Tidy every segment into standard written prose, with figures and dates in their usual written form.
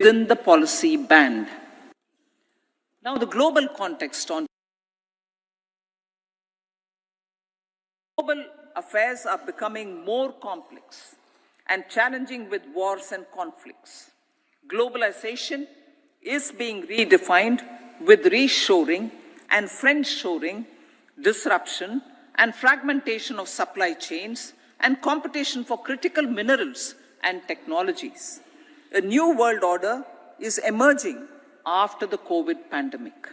within the policy band. Now, the global context on global affairs are becoming more complex and challenging with wars and conflicts. Globalization is being redefined with reshoring and friendshoring, disruption and fragmentation of supply chains and competition for critical minerals and technologies. A new world order is emerging after the COVID pandemic.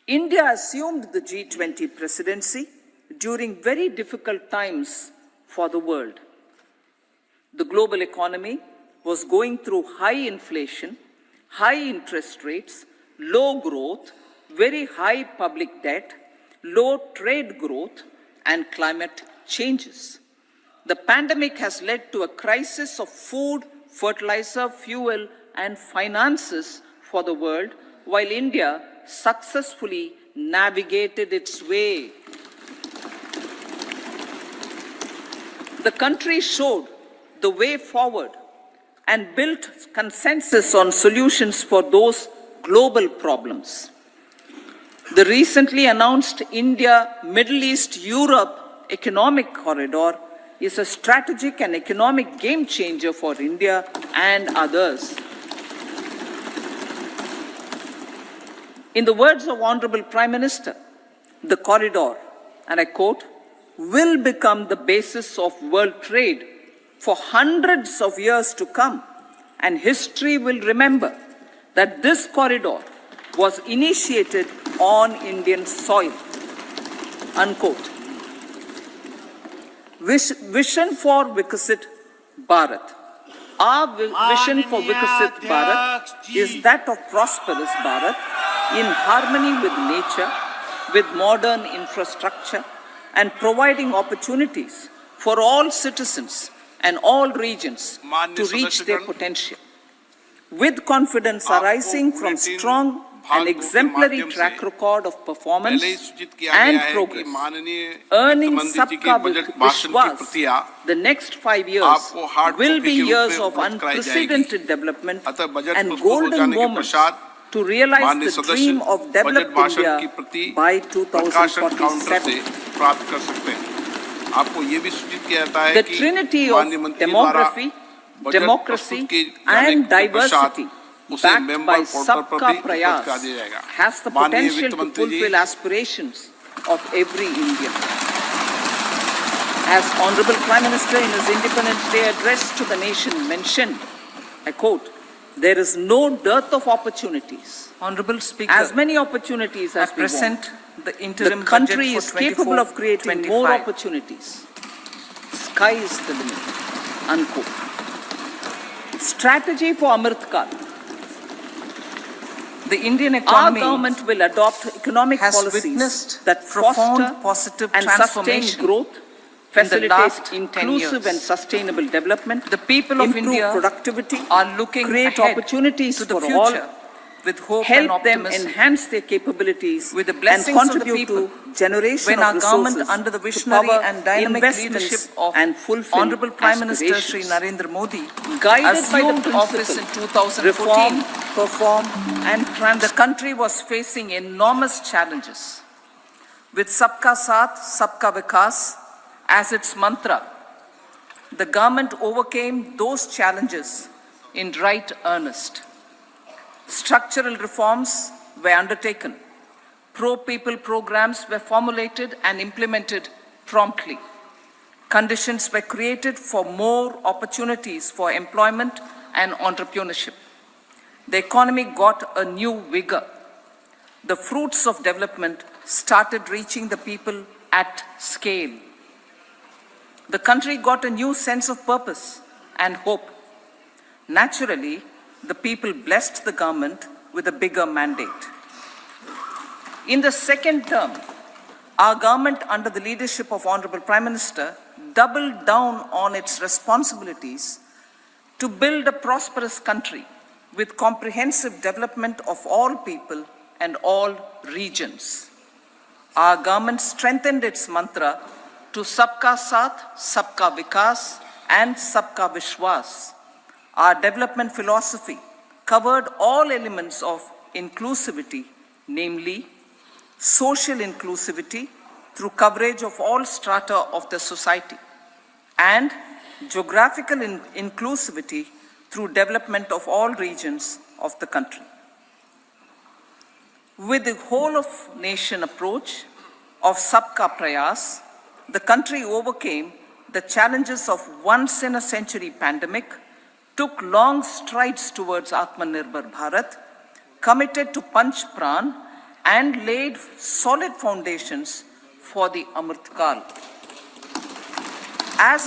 India assumed the G20 presidency during very difficult times for the world. The global economy was going through high inflation, high interest rates, low growth, very high public debt, low trade growth, and climate changes. The pandemic has led to a crisis of food, fertilizer, fuel, and finances for the world, while India successfully navigated its way. The country showed the way forward and built consensus on solutions for those global problems. The recently announced India-Middle East-Europe economic corridor is a strategic and economic game changer for India and others. In the words of Honorable Prime Minister, the corridor, and I quote, will become the basis of world trade for hundreds of years to come, and history will remember that this corridor was initiated on Indian soil, unquote. Vision for Viksit Bharat. Our vision for Viksit Bharat is that of prosperous Bharat in harmony with nature, with modern infrastructure, and providing opportunities for all citizens and all regions to reach their potential. With confidence arising from strong and exemplary track record of performance and progress, earning Sabka Vishwas, the next 5 years will be years of unprecedented development and golden moments to realize the dream of developed India by 2047. The trinity of democracy and diversity backed by Sabka Prayas has the potential to fulfill aspirations of every Indian. As Honorable Prime Minister in his Independence Day address to the nation mentioned, I quote, there is no dearth of opportunities. Honorable Speaker, as many opportunities as we present want, the interim the country budget is for capable of creating 24-25. more opportunities. Sky is the limit, unquote. Strategy for Amrit Kal. The Indian economy Our government will adopt economic has policies witnessed that profound foster positive and sustain transformation growth, in the last facilitate 10 inclusive years. and sustainable development, The people of improve India productivity, are looking create ahead opportunities to the for future all, with hope and help them optimism. enhance their capabilities With the and blessings of the contribute people, to generation when of our government resources under the to visionary power and dynamic investments leadership of and fulfill Honorable Prime Minister Shri aspirations. Narendra Modi Guided by the assumed office in principle, 2014, reform, perform, and the transform. country was facing enormous challenges. With Sabka Saath, Sabka Vikas as its mantra, the government overcame those challenges in right earnest. Structural reforms were undertaken. Pro-people programs were formulated and implemented promptly. Conditions were created for more opportunities for employment and entrepreneurship. The economy got a new vigor. The fruits of development started reaching the people at scale. The country got a new sense of purpose and hope. Naturally, the people blessed the government with a bigger mandate. In the second term, our government under the leadership of Honorable Prime Minister doubled down on its responsibilities to build a prosperous country with comprehensive development of all people and all regions. Our government strengthened its mantra to Sabka Saath, Sabka Vikas and Sabka Vishwas, Our development philosophy covered all elements of inclusivity, namely social inclusivity through coverage of all strata of the society, and geographical inclusivity through development of all regions of the country. With the whole of nation approach of Sabka Prayas, the country overcame the challenges of once in a century pandemic, took long strides towards Atmanirbhar Bharat, committed to Panch Pran, and laid solid foundations for the Amrit Kal. As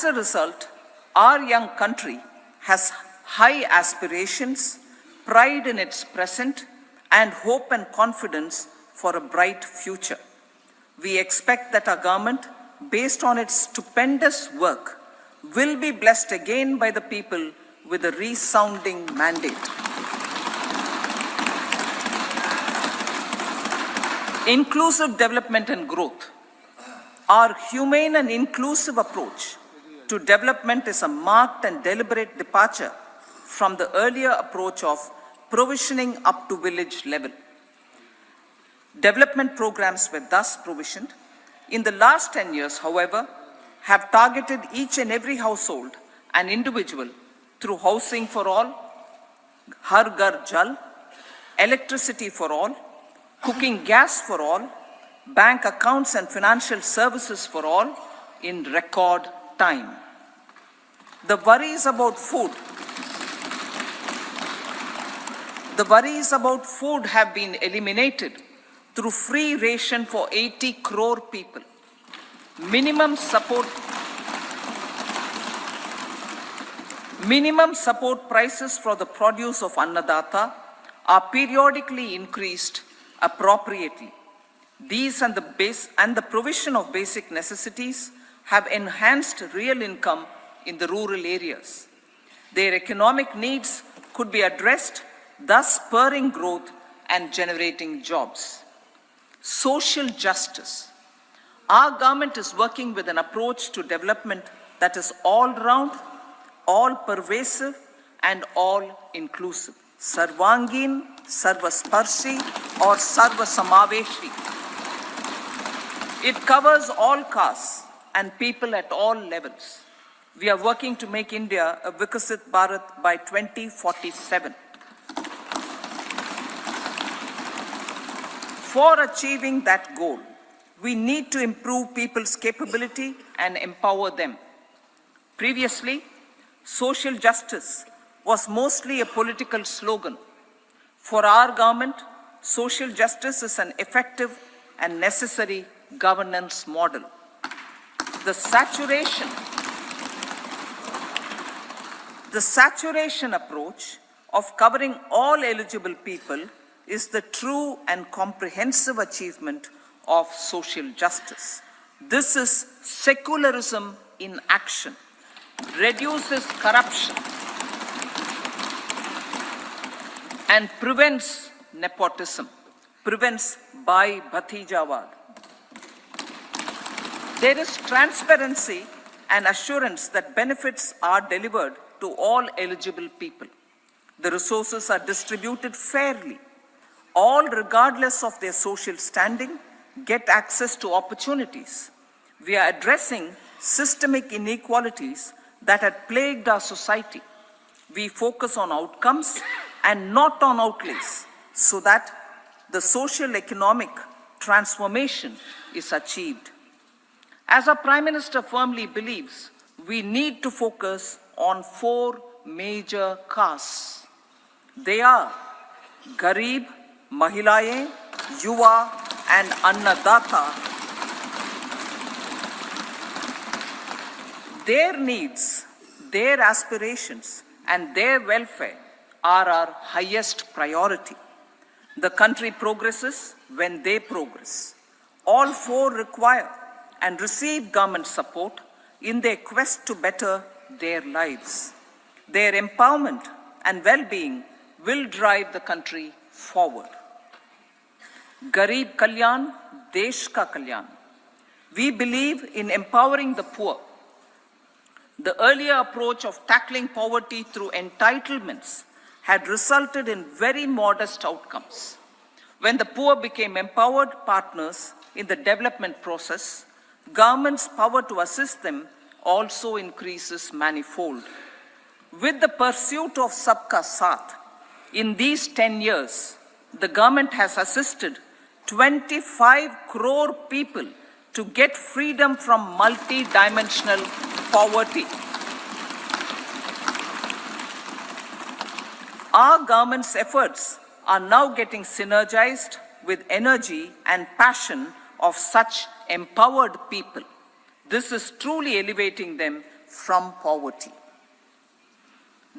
a result, our young country has high aspirations, pride in its present, and hope and confidence for a bright future. We expect that our government, based on its stupendous work, will be blessed again by the people with a resounding mandate. Inclusive development and growth. Our humane and inclusive approach to development is a marked and deliberate departure from the earlier approach of provisioning up to village level. Development programs were thus provisioned. In the last 10 years, however, have targeted each and every household and individual through housing for all, Har Ghar Jal, electricity for all, cooking gas for all, bank accounts and financial services for all in record time. The worries about food have been eliminated through free ration for 80 crore people. Minimum support prices for the produce of Annadata are periodically increased appropriately. These and the provision of basic necessities have enhanced real income in the rural areas. Their economic needs could be addressed, thus spurring growth and generating jobs. Social justice. Our government is working with an approach to development that is all-round, all-pervasive, and all-inclusive. Sarvangin, Sarvasparshi, or Sarvasamaveshi. It covers all castes and people at all levels. We are working to make India a Viksit Bharat by 2047. For achieving that goal, we need to improve people's capability and empower them. Previously, social justice was mostly a political slogan. For our government, social justice is an effective and necessary governance model. The saturation approach of covering all eligible people is the true and comprehensive achievement of social justice. This is secularism in action, reduces corruption, and prevents nepotism, prevents Bhai Bhatijawad. There is transparency and assurance that benefits are delivered to all eligible people. The resources are distributed fairly. All, regardless of their social standing, get access to opportunities. We are addressing systemic inequalities that had plagued our society. We focus on outcomes and not on outlays so that the social economic transformation is achieved. As our Prime Minister firmly believes, we need to focus on 4 major castes. They are Garib, Mahilaye, Yuva, and Annadata. Their needs, their aspirations, and their welfare are our highest priority. The country progresses when they progress. All 4 require and receive government support in their quest to better their lives. Their empowerment and well-being will drive the country forward. Garib Kalyan, Desh Ka Kalyan. We believe in empowering the poor. The earlier approach of tackling poverty through entitlements had resulted in very modest outcomes. When the poor became empowered partners in the development process, government's power to assist them also increases manifold. With the pursuit of Sabka Saath, in these 10 years, the government has assisted 25 crore people to get freedom from multi-dimensional poverty. Our government's efforts are now getting synergized with energy and passion of such empowered people. This is truly elevating them from poverty.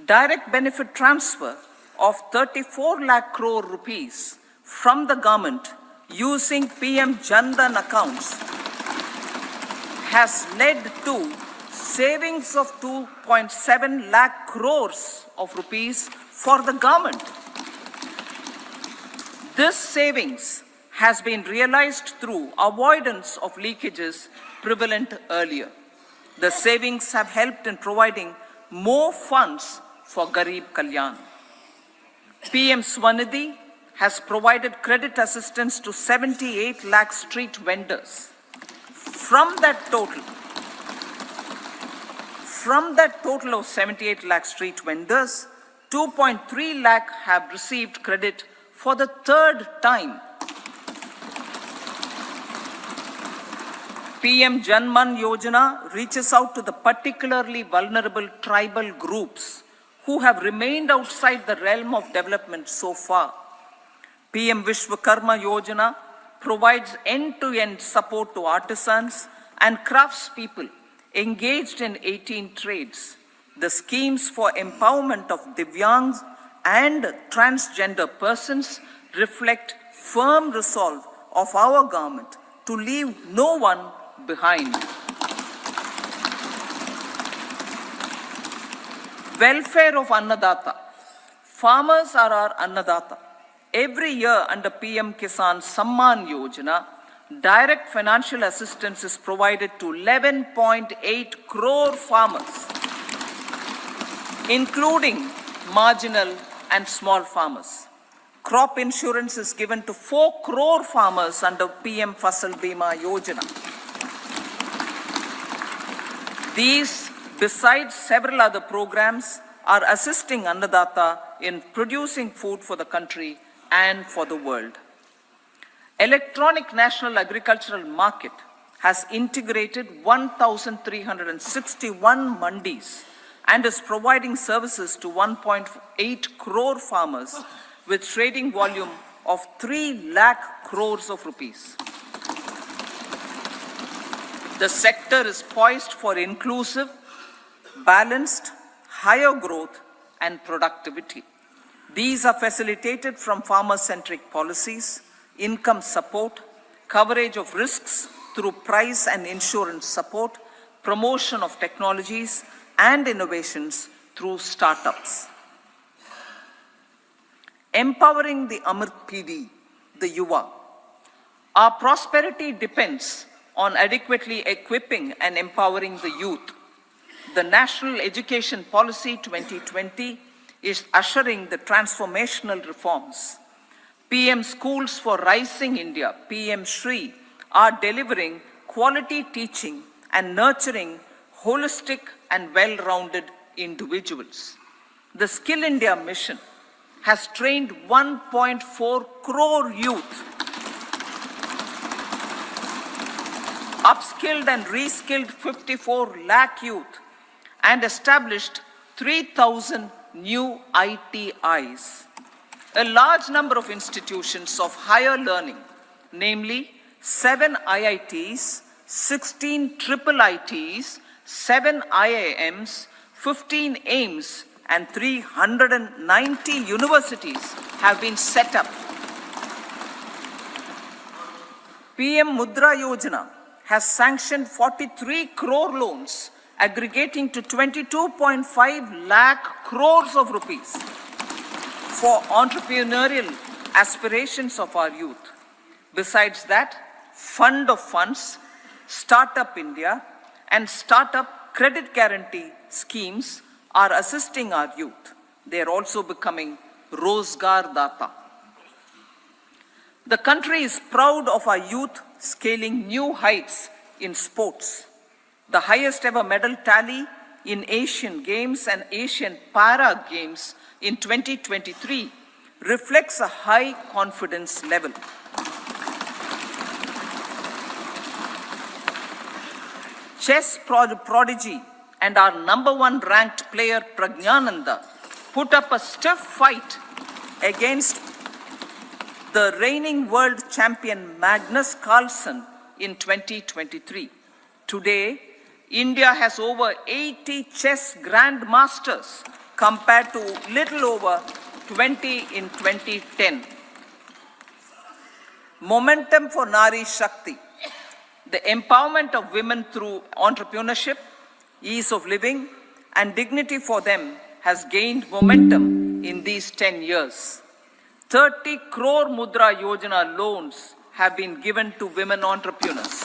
Direct benefit transfer of 34 lakh crore rupees from the government using PM Jan Dhan accounts has led to savings of 2.7 lakh crores of rupees for the government. This savings has been realized through avoidance of leakages prevalent earlier. The savings have helped in providing more funds for Garib Kalyan. PM Swanidhi has provided credit assistance to 78 lakh street vendors. From that total of 78 lakh street vendors, 2.3 lakh have received credit for the third time. PM Janman Yojana reaches out to the particularly vulnerable tribal groups who have remained outside the realm of development so far. PM Vishwakarma Yojana provides end-to-end support to artisans and craftspeople engaged in 18 trades. The schemes for empowerment of Divyangs and transgender persons reflect firm resolve of our government to leave no one behind. Welfare of Annadata. Farmers are our Annadata. Every year under PM Kisan Samman Yojana, direct financial assistance is provided to 11.8 crore farmers, including marginal and small farmers. Crop insurance is given to 4 crore farmers under PM Fasal Bima Yojana. These, besides several other programs, are assisting Annadata in producing food for the country and for the world. Electronic National Agricultural Market has integrated 1,361 mandis and is providing services to 1.8 crore farmers with trading volume of 3 lakh crores of rupees. The sector is poised for inclusive, balanced, higher growth and productivity. These are facilitated from farmer-centric policies, income support, coverage of risks through price and insurance support, promotion of technologies and innovations through startups. Empowering the Amrit PD, the Yuva. Our prosperity depends on adequately equipping and empowering the youth. The National Education Policy 2020 is ushering the transformational reforms. PM Schools for Rising India, PM Shri, are delivering quality teaching and nurturing holistic and well-rounded individuals. The Skill India mission has trained 1.4 crore youth, upskilled and reskilled 54 lakh youth, and established 3,000 new ITIs. A large number of institutions of higher learning, namely 7 IITs, 16 triple ITs, 7 IIMs, 15 AIMS, and 390 universities have been set up. PM Mudra Yojana has sanctioned 43 crore loans aggregating to 22.5 lakh crores of rupees for entrepreneurial aspirations of our youth. Besides that, Fund of Funds, Startup India, and Startup credit guarantee schemes are assisting our youth. They are also becoming Rozgar Data. The country is proud of our youth scaling new heights in sports. The highest ever medal tally in Asian Games and Asian Para Games in 2023 reflects a high confidence level. Chess prodigy and our #1 ranked player Pragnananda put up a stiff fight against the reigning world champion Magnus Carlsen in 2023. Today, India has over 80 chess grandmasters compared to little over 20 in 2010. Momentum for Nari Shakti. The empowerment of women through entrepreneurship, ease of living, and dignity for them has gained momentum in these 10 years. 30 crore Mudra Yojana loans have been given to women entrepreneurs.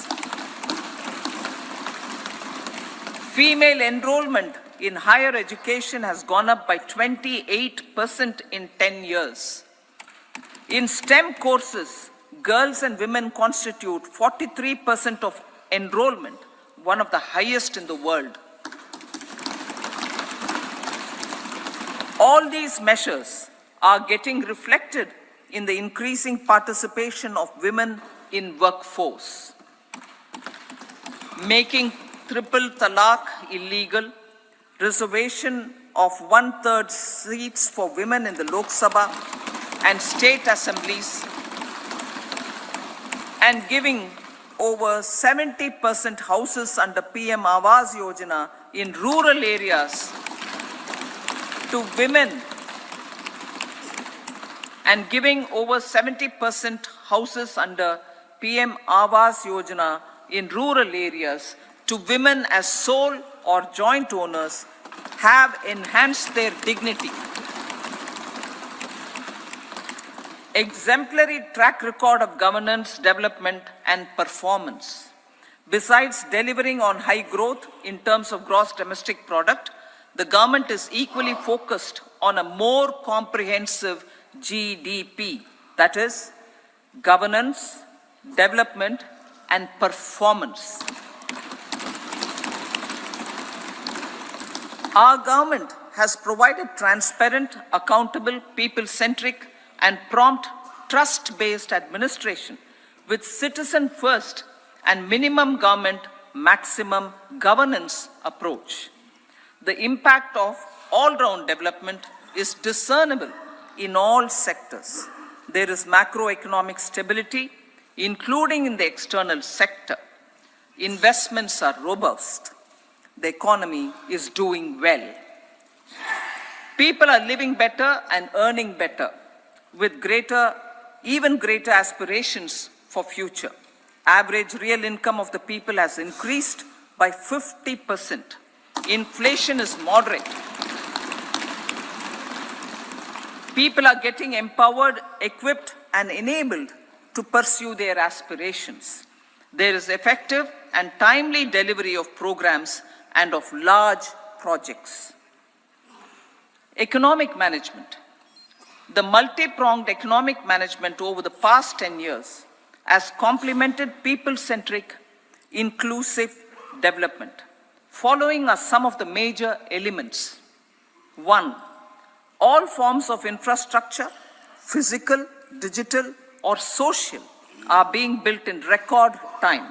Female enrollment in higher education has gone up by 28% in 10 years. In STEM courses, girls and women constitute 43% of enrollment, one of the highest in the world. All these measures are getting reflected in the increasing participation of women in workforce. Making triple talaq illegal, reservation of 1/3 seats for women in the Lok Sabha and state assemblies, and giving over 70% houses under PM Awas Yojana in rural areas to women, and giving over 70% houses under PM Awas Yojana in rural areas to women as sole or joint owners have enhanced their dignity. Exemplary track record of governance, development, and performance. Besides delivering on high growth in terms of gross domestic product, the government is equally focused on a more comprehensive GDP, that is, governance, development, and performance. Our government has provided transparent, accountable, people-centric, and prompt, trust-based administration with citizen first and minimum government, maximum governance approach. The impact of all-round development is discernible in all sectors. There is macroeconomic stability, including in the external sector. Investments are robust. The economy is doing well. People are living better and earning better, with even greater aspirations for future. Average real income of the people has increased by 50%. Inflation is moderate. People are getting empowered, equipped, and enabled to pursue their aspirations. There is effective and timely delivery of programs and of large projects. Economic management. The multi-pronged economic management over the past 10 years has complemented people-centric, inclusive development. Following are some of the major elements. 1. All forms of infrastructure, physical, digital, or social, are being built in record time.